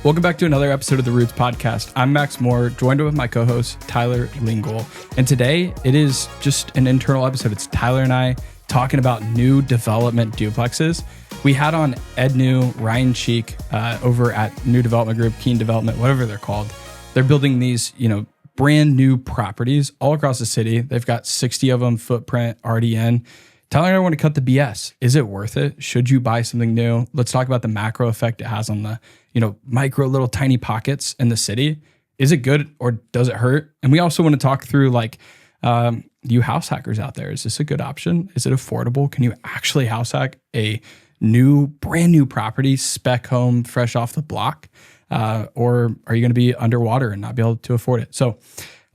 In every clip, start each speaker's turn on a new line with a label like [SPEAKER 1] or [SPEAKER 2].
[SPEAKER 1] Welcome back to another episode of the Roots Podcast. I'm Max Moore, joined with my co-host, Tyler Lingle. And today, it is just an internal episode. It's Tyler and I talking about new development duplexes. We had on Ed New, Ryan Cheek over at New Development Group, Keen Development, whatever they're called. They're building these, brand new properties all across the city. They've got 60 of them footprint already in. Tyler and I want to cut the BS. Is it worth it? Should you buy something new? Let's talk about the macro effect it has on the micro little tiny pockets in the city. Is it good or does it hurt? And we also want to talk through you house hackers out there. Is this a good option? Is it affordable? Can you actually house hack a brand new property, spec home, fresh off the block? Or are you going to be underwater and not be able to afford it? So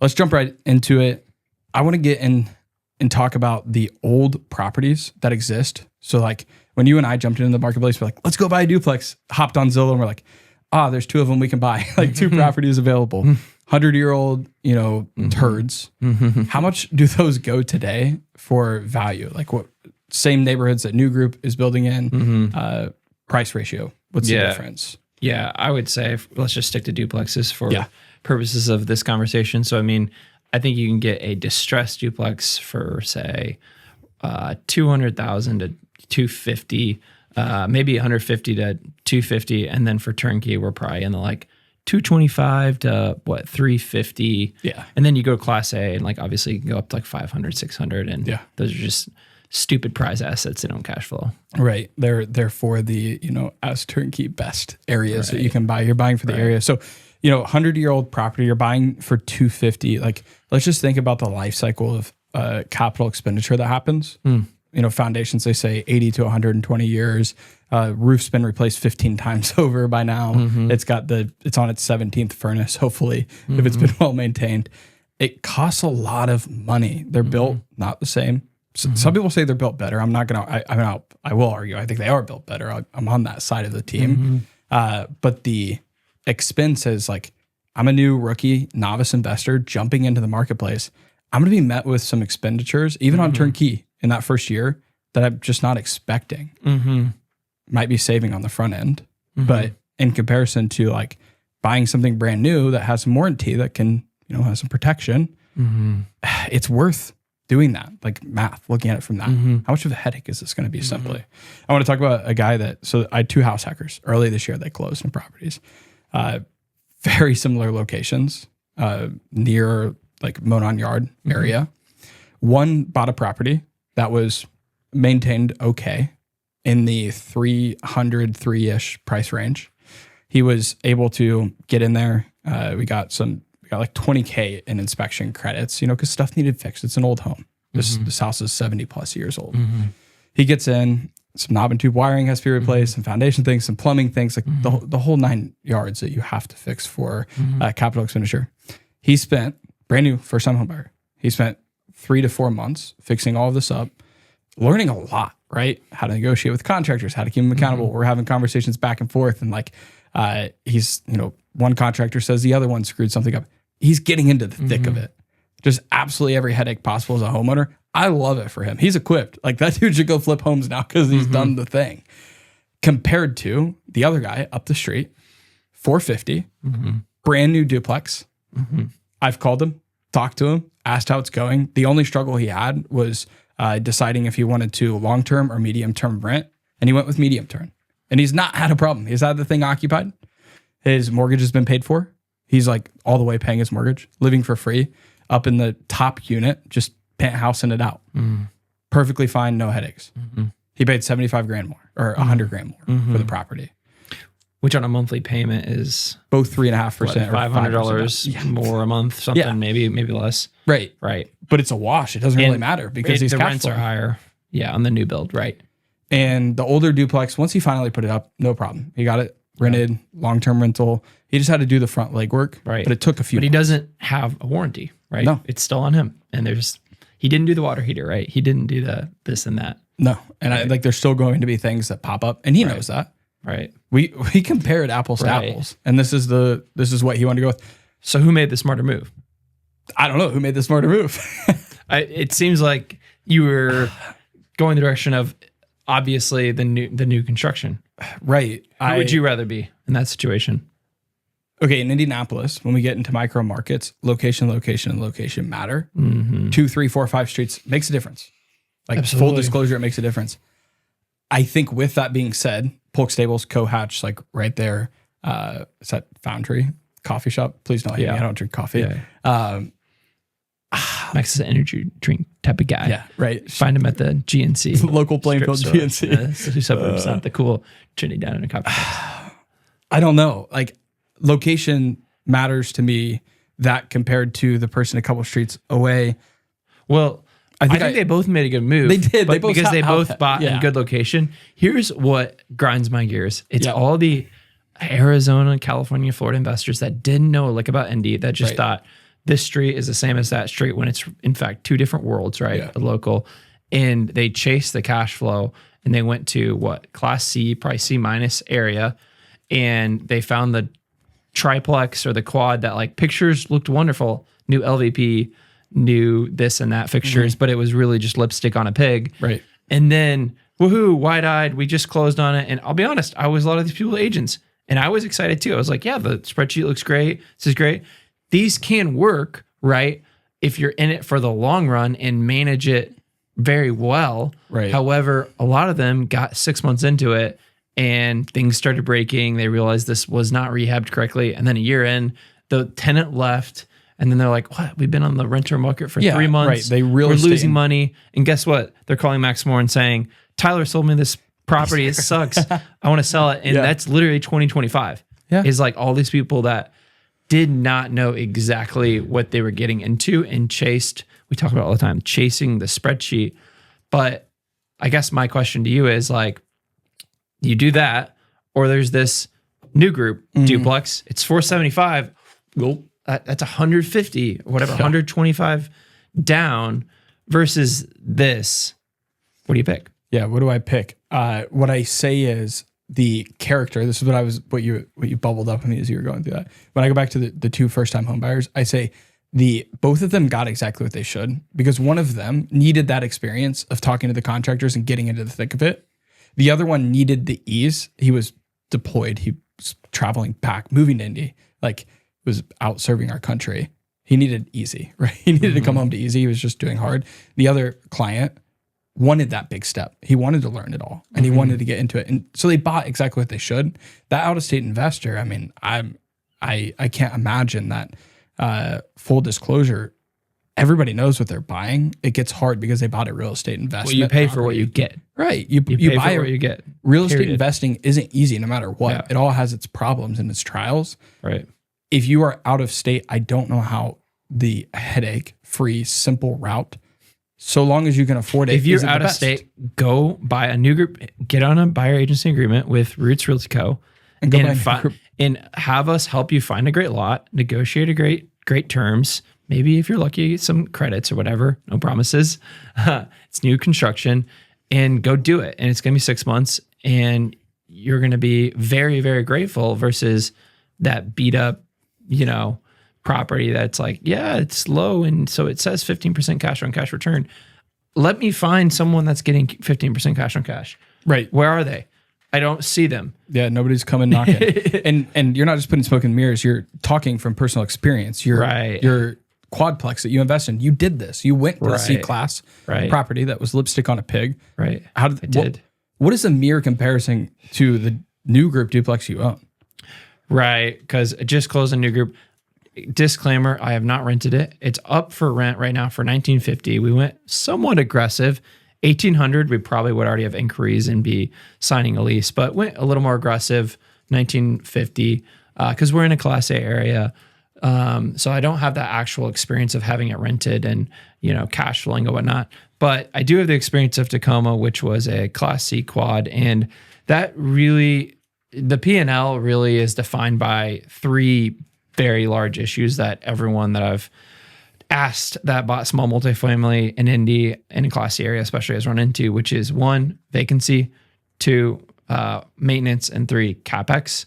[SPEAKER 1] let's jump right into it. I want to get in and talk about the old properties that exist. So when you and I jumped into the marketplace, we're like, let's go buy a duplex, hopped on Zillow and we're like, there's two of them we can buy, two properties available, 100-year-old, turds. How much do those go today for value? What same neighborhoods that New Group is building in, price ratio? What's the difference?
[SPEAKER 2] Yeah, I would say let's just stick to duplexes for purposes of this conversation. So, I think you can get a distressed duplex for say $200,000 to $250,000, maybe $150,000 to $250,000, and then for turnkey we're probably in the $225,000 to $350,000.
[SPEAKER 1] Yeah, and
[SPEAKER 2] then you go Class A, and obviously you can go up to $500,000, $600,000, and those are just stupid prize assets that don't cash flow.
[SPEAKER 1] Right, they're for the as turnkey best areas that you can buy. You're buying for the area, so. 100-year-old property, you're buying for $250,000. Let's just think about the life cycle of capital expenditure that happens. Foundations, they say 80 to 120 years. Roof's been replaced 15 times over by now. It's on its 17th furnace, hopefully, if it's been well maintained. It costs a lot of money. They're built not the same. Some people say they're built better. I'm not going to, I will argue. I think they are built better. I'm on that side of the team. But the expense is I'm a new rookie novice investor jumping into the marketplace. I'm going to be met with some expenditures, even on turnkey in that first year, that I'm just not expecting. Might be saving on the front end, but in comparison to buying something brand new that has some warranty that can, has some protection, it's worth doing that. Math, looking at it from that. How much of a headache is this going to be simply? I want to talk about a guy so I had two house hackers early this year. They closed some properties. Very similar locations, near Monon Yard area. One bought a property that was maintained okay in the 303-ish price range. He was able to get in there. We got $20K in inspection credits, because stuff needed fixed. It's an old home. This house is 70 plus years old. He gets in. Some knob and tube wiring has to be replaced, some foundation things, some plumbing things, the whole 9 yards that you have to fix for capital expenditure. He spent, brand new first time home buyer, he spent 3 to 4 months fixing all of this up, learning a lot, right? How to negotiate with contractors, how to keep them accountable. We're having conversations back and forth. And he's, one contractor says the other one screwed something up. He's getting into the thick of it. Just absolutely every headache possible as a homeowner. I love it for him. He's equipped. That dude should go flip homes now because he's done the thing. Compared to the other guy up the street, $450,000, brand new duplex. I've called him, talked to him, asked how it's going. The only struggle he had was deciding if he wanted to long-term or medium-term rent, and he went with medium-term. And he's not had a problem. He's had the thing occupied. His mortgage has been paid for. He's all the way paying his mortgage, living for free, up in the top unit, just penthousing it out. Perfectly fine, no headaches. He paid $75,000 more or $100,000 more for the property,
[SPEAKER 2] which on a monthly payment is
[SPEAKER 1] both 3.5% or
[SPEAKER 2] $500 more a month, something maybe less.
[SPEAKER 1] Right. But it's a wash. It doesn't really matter because the
[SPEAKER 2] rents are higher. Yeah, on the new build, right?
[SPEAKER 1] And the older duplex, once he finally put it up, no problem. He got it rented, long-term rental. He just had to do the front legwork, right? But it took a few.
[SPEAKER 2] But he doesn't have a warranty, right?
[SPEAKER 1] No,
[SPEAKER 2] it's still on him. And he didn't do the water heater, right? He didn't do this and that.
[SPEAKER 1] No, and right. There's still going to be things that pop up, and he knows that.
[SPEAKER 2] Right.
[SPEAKER 1] We compared apples to apples, and this is what he wanted to go with.
[SPEAKER 2] So who made the smarter move?
[SPEAKER 1] I don't know who made the smarter move.
[SPEAKER 2] It seems like you were going the direction of obviously the new construction.
[SPEAKER 1] Right.
[SPEAKER 2] Who would you rather be in that situation?
[SPEAKER 1] Okay, in Indianapolis, when we get into micro markets, location, and location matter. 2, 3, 4, 5 streets makes a difference. Like
[SPEAKER 2] Absolutely.
[SPEAKER 1] full disclosure, it makes a difference. I think with that being said, Polk Stables, Co-Hatch, like right there. Is that Foundry Coffee Shop? Please don't hate me. I don't drink coffee.
[SPEAKER 2] Yeah. Max is an energy drink type of guy.
[SPEAKER 1] Yeah, right.
[SPEAKER 2] Find him at the GNC.
[SPEAKER 1] Local Plainfield GNC.
[SPEAKER 2] Yeah, the suburbs, not the cool Trinity down in a coffee shop.
[SPEAKER 1] I don't know. Like location matters to me that compared to the person a couple streets away.
[SPEAKER 2] Well, I think they both made a good move.
[SPEAKER 1] They did.
[SPEAKER 2] But because they both bought in good location. Here's what grinds my gears. It's all the Arizona, California, Florida investors that didn't know like about Indy that just thought this street is the same as that street when it's in fact two different worlds, right? Yeah. Local. And they chased the cash flow and they went to what? Class C, probably C minus area. And they found the triplex or the quad that like pictures looked wonderful. New LVP, new this and that fixtures, but it was really just lipstick on a pig.
[SPEAKER 1] Right.
[SPEAKER 2] And then woohoo, wide-eyed, we just closed on it. And I'll be honest, I was a lot of these people agents. And I was excited too. I was like, yeah, the spreadsheet looks great. This is great. These can work, right? If you're in it for the long run and manage it very well.
[SPEAKER 1] Right.
[SPEAKER 2] However, a lot of them got 6 months into it and things started breaking. They realized this was not rehabbed correctly. And then a year in, the tenant left. And then they're like, what? We've been on the renter market for 3 months.
[SPEAKER 1] Right.
[SPEAKER 2] We're losing money. And guess what? They're calling Max Moore and saying, Tyler sold me this property. It sucks. I want to sell it. And that's literally 2025. Is like all these people that did not know exactly what they were getting into and chased. We talk about it all the time, chasing the spreadsheet. But I guess my question to you is like, you do that, or there's this new group, Duplex. It's 475. That's 150, whatever, 125 down versus this. What do you pick?
[SPEAKER 1] Yeah, what do I pick? What I say is the character. This is what you bubbled up with me as you were going through that. When I go back to the two first-time home buyers, I say both of them got exactly what they should because one of them needed that experience of talking to the contractors and getting into the thick of it. The other one needed the ease. He was deployed. He was traveling back, moving to Indy, like was out serving our country. He needed easy, right? He needed to come home to easy. He was just doing hard. The other client wanted that big step. He wanted to learn it all and he wanted to get into it. And so they bought exactly what they should. That out-of-state investor, I mean, I can't imagine that full disclosure. Everybody knows what they're buying. It gets hard because they bought a real estate investment.
[SPEAKER 2] Well, you pay for what you get.
[SPEAKER 1] Right. You buy
[SPEAKER 2] for what you get.
[SPEAKER 1] Real estate investing isn't easy no matter what. Yeah. It all has its problems and its trials.
[SPEAKER 2] Right.
[SPEAKER 1] If you are out of state, I don't know how the headache-free, simple route, so long as you can afford it.
[SPEAKER 2] If you're out of state, go buy a new group, get on a buyer agency agreement with Roots Realty Co. and have us help you find a great lot, negotiate a great terms. Maybe if you're lucky, get some credits or whatever. No promises. It's new construction and go do it. And it's going to be 6 months and you're going to be very, very grateful versus that beat up, property that's like, yeah, it's low. And so it says 15% cash on cash return. Let me find someone that's getting 15% cash on cash.
[SPEAKER 1] Right.
[SPEAKER 2] Where are they? I don't see them.
[SPEAKER 1] Yeah, nobody's coming knocking. and you're not just putting smoke in mirrors. You're talking from personal experience. Your quadplex that you invest in, you did this. You went to the C-class property that was lipstick on a pig.
[SPEAKER 2] Right.
[SPEAKER 1] What is a mere comparison to the new group duplex you own?
[SPEAKER 2] Right, because I just closed a new group. Disclaimer, I have not rented it. It's up for rent right now for $1,950. We went somewhat aggressive. $1,800, we probably would already have inquiries and be signing a lease, but went a little more aggressive, $1,950, because we're in a Class A area. So I don't have that actual experience of having it rented and, cash flowing and whatnot. But I do have the experience of Tacoma, which was a Class C quad. And that really, the P&L really is defined by three very large issues that everyone that I've asked that bought small multifamily in Indy and in Class C area especially has run into, which is 1, vacancy, 2, maintenance, and 3, capex.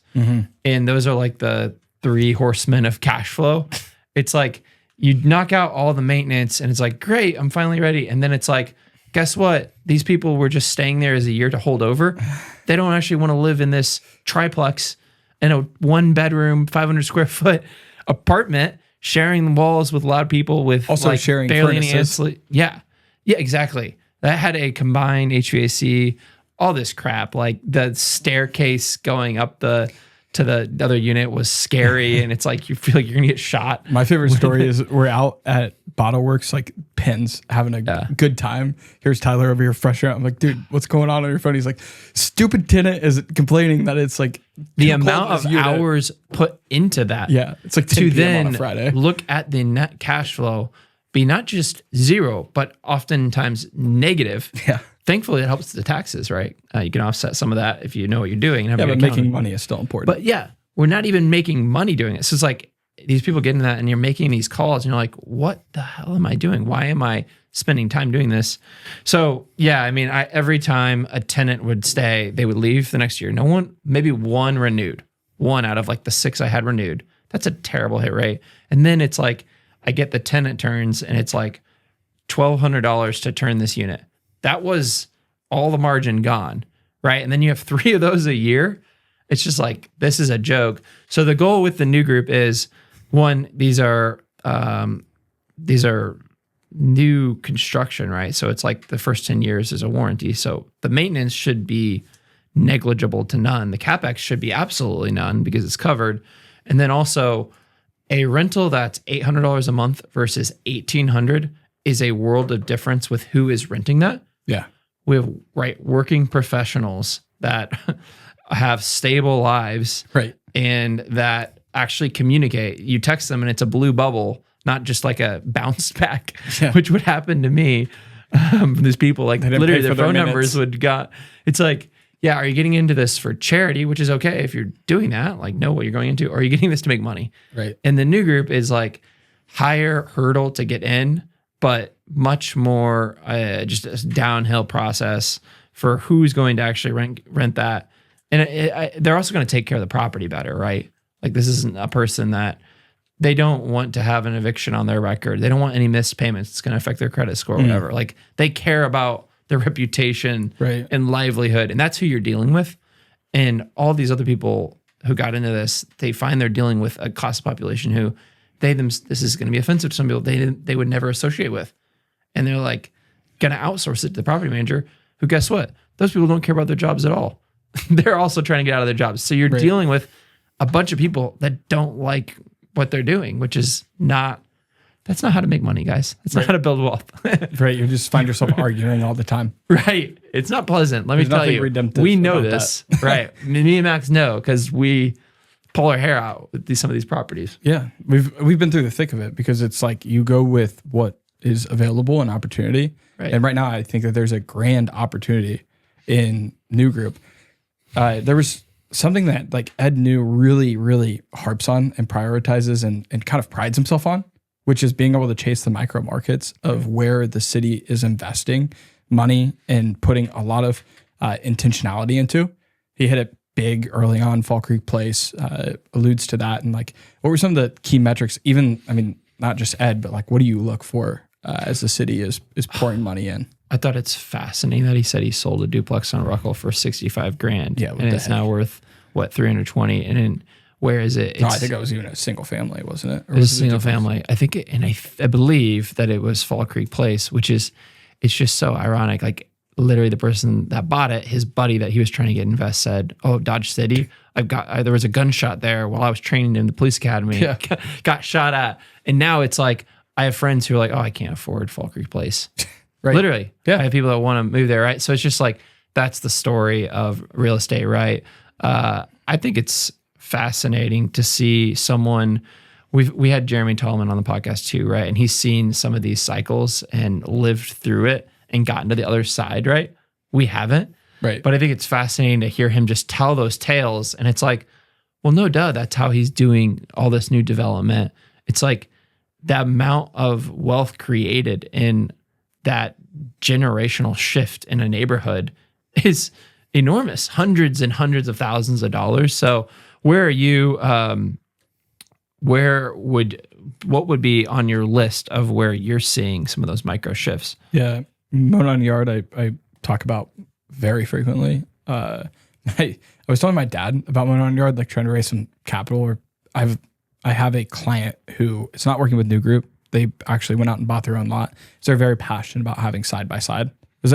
[SPEAKER 2] And those are like the 3 horsemen of cash flow. It's like you knock out all the maintenance and it's like, great, I'm finally ready. And then it's like, guess what? These people were just staying there as a year to hold over. They don't actually want to live in this triplex in a 1-bedroom, 500 square foot apartment, sharing the walls with a lot of people with
[SPEAKER 1] also
[SPEAKER 2] like
[SPEAKER 1] sharing
[SPEAKER 2] barely any
[SPEAKER 1] furnaces.
[SPEAKER 2] Yeah, exactly. That had a combined HVAC, all this crap. Like the staircase going up to the other unit was scary, and it's like you feel like you're gonna get shot.
[SPEAKER 1] My favorite story is we're out at Bottle Works, like pins, having a good time. Here's Tyler over here fresh out. I'm like, dude, what's going on your phone? He's like, stupid tenant is complaining that it's like
[SPEAKER 2] the amount of hours put into that.
[SPEAKER 1] Yeah, it's like 10
[SPEAKER 2] to
[SPEAKER 1] PM
[SPEAKER 2] then
[SPEAKER 1] on a Friday.
[SPEAKER 2] Look at the net cash flow be not just zero, but oftentimes negative.
[SPEAKER 1] Yeah.
[SPEAKER 2] Thankfully, it helps the taxes, right? You can offset some of that if you know what you're doing. And have
[SPEAKER 1] but making money is still important.
[SPEAKER 2] But yeah, we're not even making money doing it. So it's like these people get into that and you're making these calls and you're like, what the hell am I doing? Why am I spending time doing this? So yeah, I mean, every time a tenant would stay, they would leave the next year. No one, maybe one renewed. One out of like the 6 I had renewed. That's a terrible hit rate. And then it's like, I get the tenant turns and it's like $1,200 to turn this unit. That was all the margin gone, right? And then you have 3 of those a year. It's just like, this is a joke. So the goal with the new group is, one, these are new construction, right? So it's like the first 10 years is a warranty. So the maintenance should be negligible to none. The capex should be absolutely none because it's covered. And then also a rental that's $800 a month versus $1,800 is a world of difference with who is renting that.
[SPEAKER 1] Yeah.
[SPEAKER 2] We have working professionals that have stable lives,
[SPEAKER 1] right,
[SPEAKER 2] and that actually communicate. You text them and it's a blue bubble, not just like a bounce back, which would happen to me. These people, like literally their phone numbers would got. It's like, yeah, are you getting into this for charity, which is okay if you're doing that, like know what you're going into, or are you getting this to make money?
[SPEAKER 1] Right.
[SPEAKER 2] And the new group is like higher hurdle to get in, but much more just a downhill process for who's going to actually rent that. And they're also going to take care of the property better, right? Like this isn't a person that they don't want to have an eviction on their record. They don't want any missed payments. It's going to affect their credit score or whatever. Like they care about their reputation and livelihood. And that's who you're dealing with. And all these other people who got into this, they find they're dealing with a class of population who this is going to be offensive to some people they would never associate with. And they're like going to outsource it to the property manager who, guess what? Those people don't care about their jobs at all. They're also trying to get out of their jobs. So you're dealing with a bunch of people that don't like what they're doing, which is that's not how to make money, guys. That's not how to build wealth.
[SPEAKER 1] Right. You just find yourself arguing all the time.
[SPEAKER 2] Right. It's not pleasant. Let me tell you, we know this, right? Me and Max know because we pull our hair out with some of these properties.
[SPEAKER 1] Yeah. We've been through the thick of it because it's like you go with what is available and opportunity. Right. And right now I think that there's a grand opportunity in New Group. There was something that like Ed New really, really harps on and prioritizes and kind of prides himself on, which is being able to chase the micro markets of where the city is investing money and putting a lot of intentionality into. He hit it big early on. Fall Creek Place alludes to that. And like, what were some of the key metrics? Even, I mean, not just Ed, but like, what do you look for as the city is pouring money in?
[SPEAKER 2] I thought it's fascinating that he said he sold a duplex on Ruckle for $65,000. Yeah, and it's now worth what, $320,000. And then where is it?
[SPEAKER 1] No, I think it was even a single family, wasn't it?
[SPEAKER 2] Or it was a single family. I think, I believe that it was Fall Creek Place, which is, it's just so ironic. Like literally the person that bought it, his buddy that he was trying to get invest said, "Oh, Dodge City, there was a gunshot there while I was training in the police academy. Yeah. Got shot at." And now it's like, I have friends who are like, "Oh, I can't afford Fall Creek Place." Right. Literally. Yeah. I have people that want to move there, right? So it's just like, that's the story of real estate, right? I think it's fascinating to see someone, we had Jeremy Tallman on the podcast too, right? And he's seen some of these cycles and lived through it and gotten to the other side, right? We haven't.
[SPEAKER 1] Right.
[SPEAKER 2] But I think it's fascinating to hear him just tell those tales. And it's like, well, no duh, that's how he's doing all this new development. It's like the amount of wealth created in that generational shift in a neighborhood is enormous, hundreds and hundreds of thousands of dollars. So where are you, what would be on your list of where you're seeing some of those micro shifts?
[SPEAKER 1] Yeah. Monon Yard, I talk about very frequently. I was telling my dad about my own yard, like trying to raise some capital. Or I have a client who is not working with New Group. They actually went out and bought their own lot. So they're very passionate about having side by side.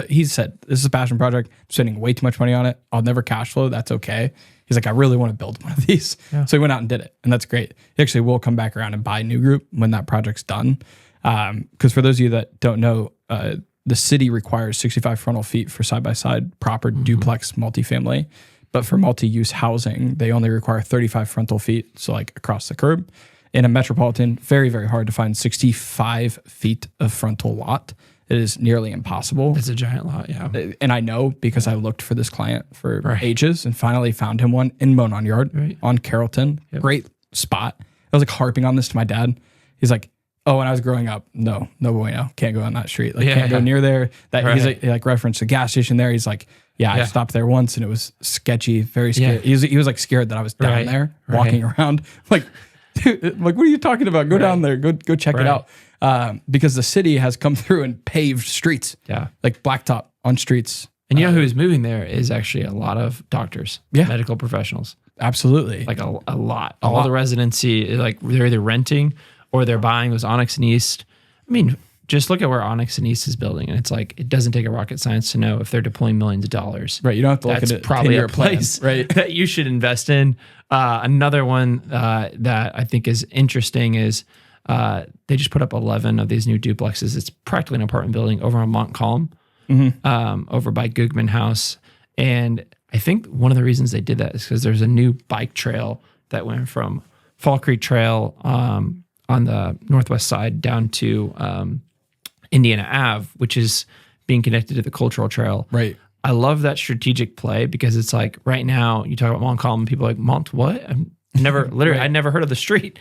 [SPEAKER 1] He said, this is a passion project. I'm spending way too much money on it. I'll never cash flow. That's okay. He's like, I really want to build one of these. Yeah. So he went out and did it. And that's great. He actually will come back around and buy New Group when that project's done. Because for those of you that don't know, the city requires 65 frontal feet for side-by-side proper duplex multifamily. But for multi-use housing, they only require 35 frontal feet. So like across the curb. In a metropolitan, very, very hard to find 65 feet of frontal lot. It is nearly impossible.
[SPEAKER 2] It's a giant lot, yeah.
[SPEAKER 1] And I know because I looked for this client for ages and finally found him one in Monon Yard on Carrollton. Yep. Great spot. I was like harping on this to my dad. He's like, oh, when I was growing up, no bueno. Can't go on that street. Like, can't go near there. He's like referenced the gas station there. He's like, I stopped there once and it was sketchy, very scary. Yeah. He was like scared that I was down there walking around. Like, dude, like, what are you talking about? Go down there. Go check it out. Because the city has come through and paved streets. Yeah. Like blacktop on streets.
[SPEAKER 2] And you know who's moving there is actually a lot of doctors, medical professionals.
[SPEAKER 1] Absolutely.
[SPEAKER 2] Like a lot. All the residency, like they're either renting or they're buying. It was Onyx and East. I mean, just look at where Onyx and East is building. And it's like, it doesn't take a rocket science to know if they're deploying millions of dollars.
[SPEAKER 1] Right. You don't have to look at it.
[SPEAKER 2] That's probably a place that you should invest in. Another one that I think is interesting is they just put up 11 of these new duplexes. It's practically an apartment building over on Montcalm, over by Googman House. And I think one of the reasons they did that is because there's a new bike trail that went from Fall Creek Trail on the northwest side down to Indiana Ave, which is being connected to the Cultural Trail.
[SPEAKER 1] Right.
[SPEAKER 2] I love that strategic play because it's like right now you talk about Montcalm and people are like, Mont what? I've never, literally, I'd never heard of the street.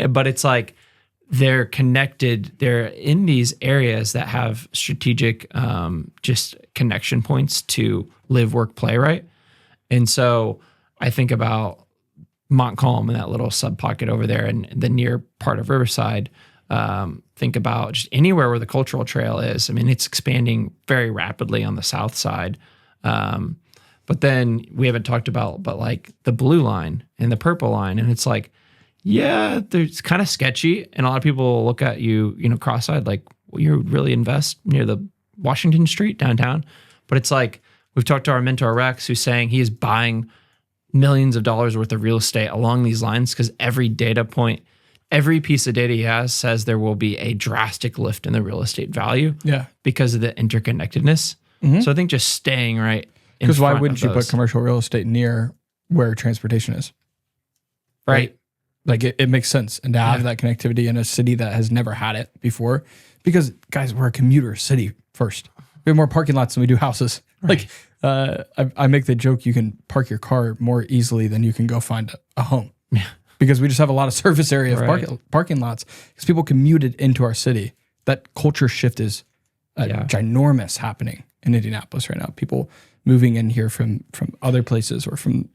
[SPEAKER 2] But it's like they're connected. They're in these areas that have strategic just connection points to live, work, play, right? And so I think about Montcalm and that little sub pocket over there and the near part of Riverside. Think about just anywhere where the Cultural Trail is. I mean, it's expanding very rapidly on the south side. But then we haven't talked about, but like the blue line and the purple line. And it's like, yeah, it's kind of sketchy. And a lot of people look at you, cross-eyed, like, well, you really invest near the Washington Street downtown. But it's like, we've talked to our mentor Rex, who's saying he is buying millions of dollars worth of real estate along these lines because every data point, every piece of data he has says there will be a drastic lift in the real estate value because of the interconnectedness. Mm-hmm. So I think just staying right in
[SPEAKER 1] because why wouldn't you put commercial real estate near where transportation is? Right. Like it makes sense. And to have that connectivity in a city that has never had it before, because guys, we're a commuter city first. We have more parking lots than we do houses. Right. Like I make the joke, you can park your car more easily than you can go find a home. Yeah. Because we just have a lot of surface area of parking lots because people commuted into our city. That culture shift is ginormous happening in Indianapolis right now. People moving in here from other places or from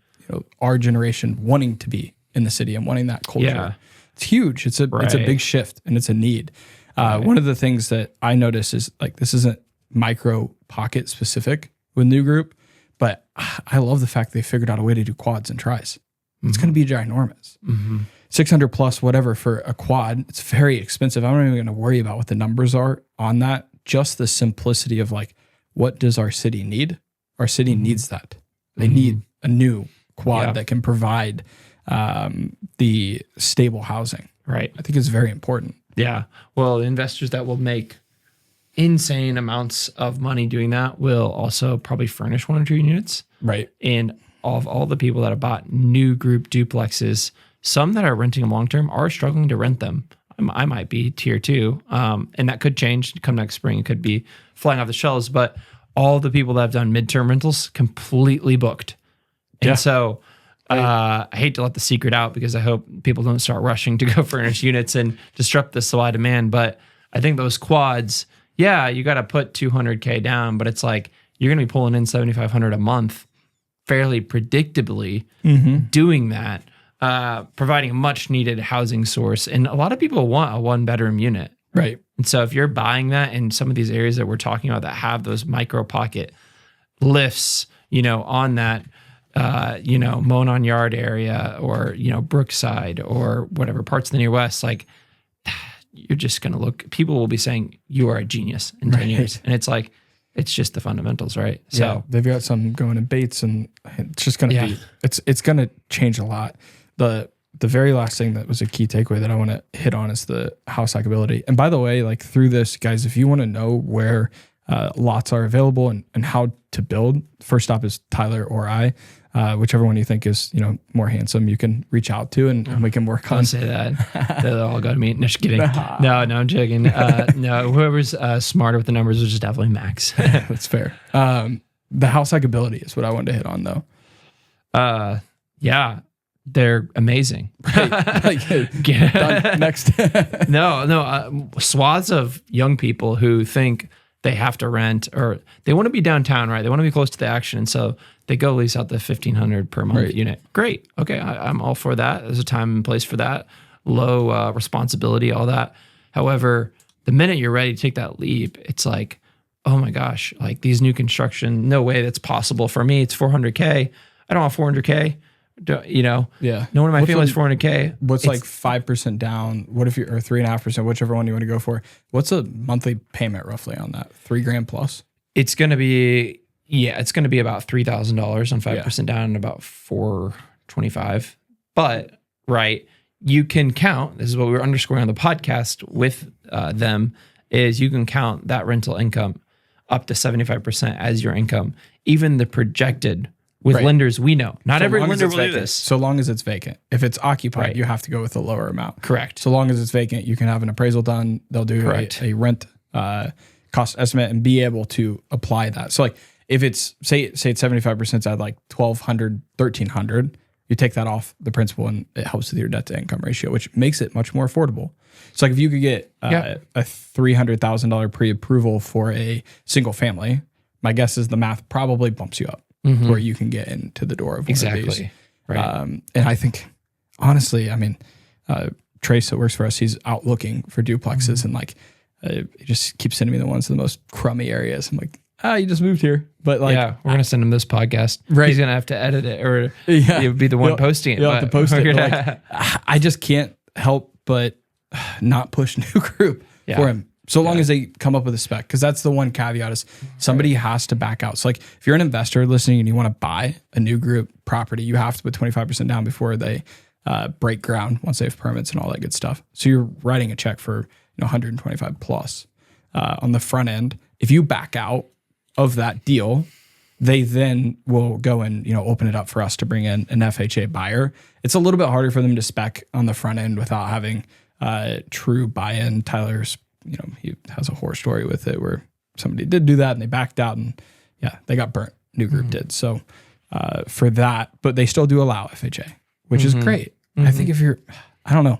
[SPEAKER 1] our generation wanting to be in the city and wanting that culture. Yeah. It's huge. It's a big shift and it's a need. One of the things that I notice is like this isn't micro pocket specific with New Group, but I love the fact they figured out a way to do quads and tries. It's going to be ginormous. Mm-hmm. 600 plus whatever for a quad. It's very expensive. I'm not even going to worry about what the numbers are on that. Just the simplicity of like, what does our city need? Our city needs that. They need a new quad that can provide the stable housing. Right. I think it's very important.
[SPEAKER 2] Yeah. Well, investors that will make insane amounts of money doing that will also probably furnish one or two units.
[SPEAKER 1] Right.
[SPEAKER 2] And of all the people that have bought New Group duplexes, some that are renting them long-term are struggling to rent them. I might be tier 2, and that could change come next spring. It could be flying off the shelves, but all the people that have done midterm rentals completely booked. And so I hate to let the secret out because I hope people don't start rushing to go furnish units and disrupt the supply demand. But I think those quads, you got to put $200K down, but it's like you're going to be pulling in $7,500 a month fairly predictably doing that, providing a much needed housing source. And a lot of people want a 1-bedroom unit.
[SPEAKER 1] Right.
[SPEAKER 2] And so if you're buying that in some of these areas that we're talking about that have those micro pocket lifts, on that, Monon Yard area or, Brookside or whatever parts of the near West, like you're just going to look, people will be saying you are a genius in 10 years. And it's like, it's just the fundamentals, right? So
[SPEAKER 1] yeah, they've got some going in Bates, and it's just going to be, it's going to change a lot. The very last thing that was a key takeaway that I want to hit on is the house-hackability. And by the way, like through this, guys, if you want to know where lots are available and how to build, first stop is Tyler or I. Whichever one you think is, more handsome, you can reach out to and we can work on.
[SPEAKER 2] Don't say that. They'll all go to me. No, just kidding. No, I'm joking. No, whoever's smarter with the numbers is just definitely Max.
[SPEAKER 1] That's fair. The house-hackability is what I wanted to hit on, though.
[SPEAKER 2] Yeah, they're amazing.
[SPEAKER 1] Done. Next.
[SPEAKER 2] No. Swaths of young people who think they have to rent, or they want to be downtown, right? They want to be close to the action. And so they go lease out the $1,500 per month unit. Great. Okay. I'm all for that. There's a time and place for that. Low responsibility, all that. However, the minute you're ready to take that leap, it's like, oh my gosh, like these new construction, no way that's possible for me. It's $400K. I don't want $400K.
[SPEAKER 1] Yeah.
[SPEAKER 2] No one in my family's $400K.
[SPEAKER 1] What's like 5% down? What if you're, or 3.5%, whichever one you want to go for? What's a monthly payment roughly on that? $3,000 plus?
[SPEAKER 2] It's going to be, it's going to be about $3,000 on 5% down and about $425. But, right, you can count, this is what we were underscoring on the podcast with them, is you can count that rental income up to 75% as your income. Even the projected with lenders, we know. Not every lender will do this.
[SPEAKER 1] So long as it's vacant. If it's occupied, you have to go with a lower amount.
[SPEAKER 2] Correct.
[SPEAKER 1] So long as it's vacant, you can have an appraisal done. They'll do a rent cost estimate and be able to apply that. So like if it's, say it's 75% at like $1,200, $1,300, you take that off the principal and it helps with your debt to income ratio, which makes it much more affordable. So like if you could get a $300,000 pre-approval for a single family, my guess is the math probably bumps you up. Where you can get into the door of one of these.
[SPEAKER 2] Right.
[SPEAKER 1] And I think, honestly, I mean, Trace that works for us, he's out looking for duplexes and like, he just keeps sending me the ones in the most crummy areas. I'm like, you just moved here. But like,
[SPEAKER 2] we're going to send him this podcast.
[SPEAKER 1] Right.
[SPEAKER 2] He's going to have to edit it or he'll be the one posting it.
[SPEAKER 1] You'll have to post it. Like, I just can't help but not push new group for him. So long as they come up with a spec, because that's the one caveat is somebody has to back out. So like if you're an investor listening and you want to buy a new group property, you have to put 25% down before they break ground once they have permits and all that good stuff. So you're writing a check for 125 plus on the front end. If you back out of that deal, they then will go and open it up for us to bring in an FHA buyer. It's a little bit harder for them to spec on the front end without having true buy-in. Tyler's he has a horror story with it where somebody did do that and they backed out and they got burnt. New group did. So for that, but they still do allow FHA, which is great. I think if you're, I don't know.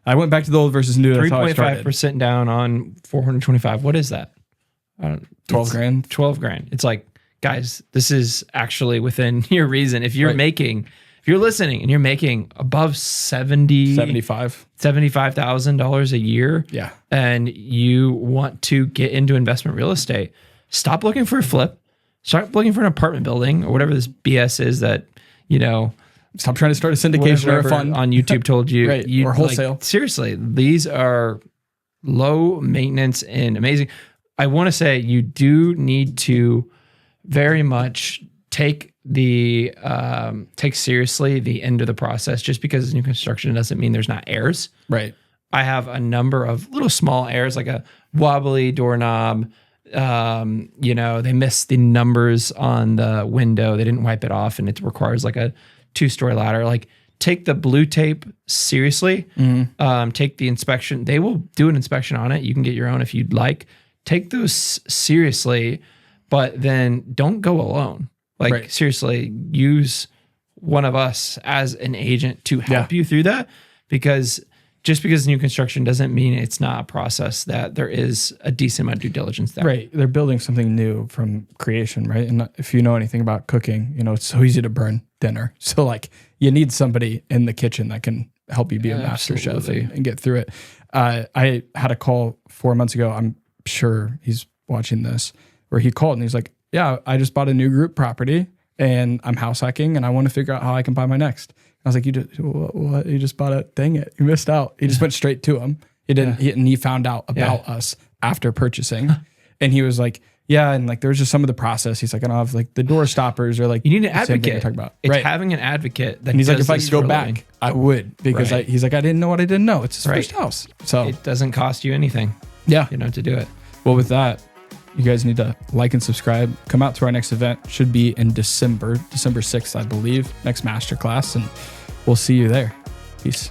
[SPEAKER 1] I went back to the old versus new.
[SPEAKER 2] 3.5% down on 425. What is that?
[SPEAKER 1] 12 grand.
[SPEAKER 2] 12 grand. It's like, guys, this is actually within your reason. If you're making, if you're listening and you're making above $75,000 a year, and you want to get into investment real estate, stop looking for a flip, start looking for an apartment building or whatever this BS is that,
[SPEAKER 1] stop trying to start a syndication or a fund
[SPEAKER 2] on YouTube told you,
[SPEAKER 1] or wholesale.
[SPEAKER 2] Like, seriously, these are low maintenance and amazing. I want to say you do need to very much take seriously the end of the process. Just because it's new construction doesn't mean there's not errors.
[SPEAKER 1] Right.
[SPEAKER 2] I have a number of little small errors, like a wobbly doorknob. They missed the numbers on the window. They didn't wipe it off, and it requires like a 2-story ladder. Like, take the blue tape seriously. Take the inspection. They will do an inspection on it. You can get your own if you'd like. Take those seriously, but then don't go alone. Like, seriously, use one of us as an agent to help you through that, because just because new construction doesn't mean it's not a process that there is a decent amount of due diligence there.
[SPEAKER 1] Right. They're building something new from creation, right? And if you know anything about cooking, it's so easy to burn dinner. So like you need somebody in the kitchen that can help you be a master chef and get through it. I had a call 4 months ago. I'm sure he's watching this, where he called and he's like, I just bought a new group property and I'm house hacking and I want to figure out how I can buy my next. I was like, what? You just bought it? Dang it. You missed out. He just went straight to him. He didn't, and he found out about us after purchasing. And he was like, yeah. And like, there was just some of the process. He's like, I don't have like the door stoppers or like,
[SPEAKER 2] you need an advocate.
[SPEAKER 1] Talk about.
[SPEAKER 2] It's having an advocate. That
[SPEAKER 1] and he's like, if I could go back, I would, because he's like, I didn't know what I didn't know. It's his first house. So
[SPEAKER 2] it doesn't cost you anything.
[SPEAKER 1] Yeah.
[SPEAKER 2] To do it.
[SPEAKER 1] Well, with that, you guys need to like and subscribe. Come out to our next event. Should be in December 6th, I believe, next masterclass. And we'll see you there. Peace.